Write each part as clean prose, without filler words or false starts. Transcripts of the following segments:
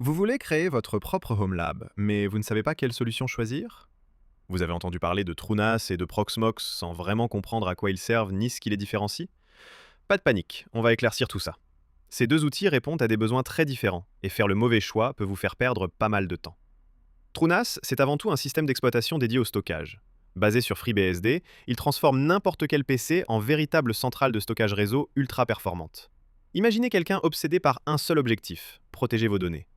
Vous voulez créer votre propre Home Lab, mais vous ne savez pas quelle solution choisir? Vous avez entendu parler de Trunas et de Proxmox sans vraiment comprendre à quoi ils servent ni ce qui les différencie? Pas de panique, on va éclaircir tout ça. Ces deux outils répondent à des besoins très différents, et faire le mauvais choix peut vous faire perdre pas mal de temps. Trunas, c'est avant tout un système d'exploitation dédié au stockage. Basé sur FreeBSD, il transforme n'importe quel PC en véritable centrale de stockage réseau ultra performante. Imaginez quelqu'un obsédé par un seul objectif, protéger vos données.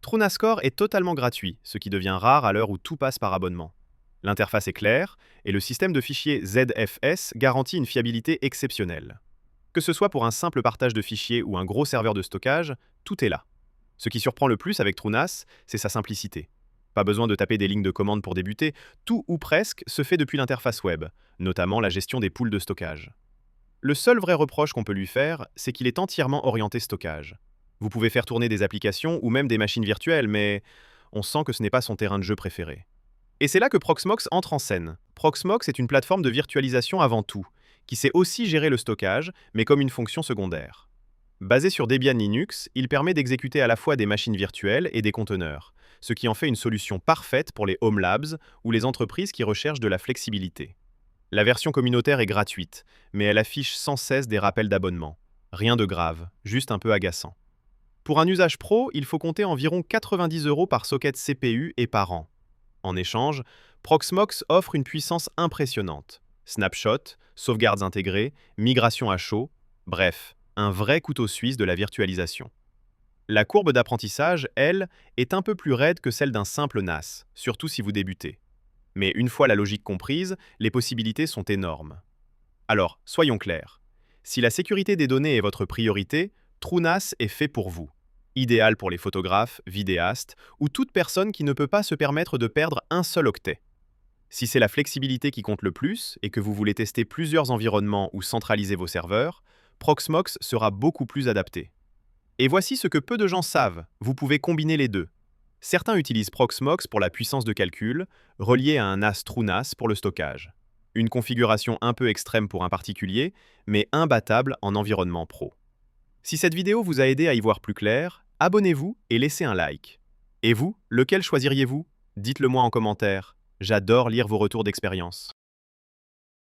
TrunaScore est totalement gratuit, ce qui devient rare à l'heure où tout passe par abonnement. L'interface est claire et le système de fichiers ZFS garantit une fiabilité exceptionnelle. Que ce soit pour un simple partage de fichiers ou un gros serveur de stockage, tout est là. Ce qui surprend le plus avec Trunas, c'est sa simplicité. Pas besoin de taper des lignes de commande pour débuter, tout ou presque se fait depuis l'interface web, notamment la gestion des pools de stockage. Le seul vrai reproche qu'on peut lui faire, c'est qu'il est entièrement orienté stockage. Vous pouvez faire tourner des applications ou même des machines virtuelles, mais on sent que ce n'est pas son terrain de jeu préféré. Et c'est là que Proxmox entre en scène. Proxmox est une plateforme de virtualisation avant tout, qui sait aussi gérer le stockage, mais comme une fonction secondaire. Basé sur Debian Linux, il permet d'exécuter à la fois des machines virtuelles et des conteneurs, ce qui en fait une solution parfaite pour les home labs ou les entreprises qui recherchent de la flexibilité. La version communautaire est gratuite, mais elle affiche sans cesse des rappels d'abonnement. Rien de grave, juste un peu agaçant. Pour un usage pro, il faut compter environ 90 € par socket CPU et par an. En échange, Proxmox offre une puissance impressionnante. Snapshot, sauvegardes intégrées, migration à chaud, bref, un vrai couteau suisse de la virtualisation. La courbe d'apprentissage, elle, est un peu plus raide que celle d'un simple NAS, surtout si vous débutez. Mais une fois la logique comprise, les possibilités sont énormes. Alors, soyons clairs. Si la sécurité des données est votre priorité, TrueNAS est fait pour vous. Idéal pour les photographes, vidéastes ou toute personne qui ne peut pas se permettre de perdre un seul octet. Si c'est la flexibilité qui compte le plus et que vous voulez tester plusieurs environnements ou centraliser vos serveurs, Proxmox sera beaucoup plus adapté. Et voici ce que peu de gens savent, vous pouvez combiner les deux. Certains utilisent Proxmox pour la puissance de calcul, relié à un NAS TrueNAS pour le stockage. Une configuration un peu extrême pour un particulier, mais imbattable en environnement pro. Si cette vidéo vous a aidé à y voir plus clair, abonnez-vous et laissez un like. Et vous, lequel choisiriez-vous? Dites-le moi en commentaire. J'adore lire vos retours d'expérience.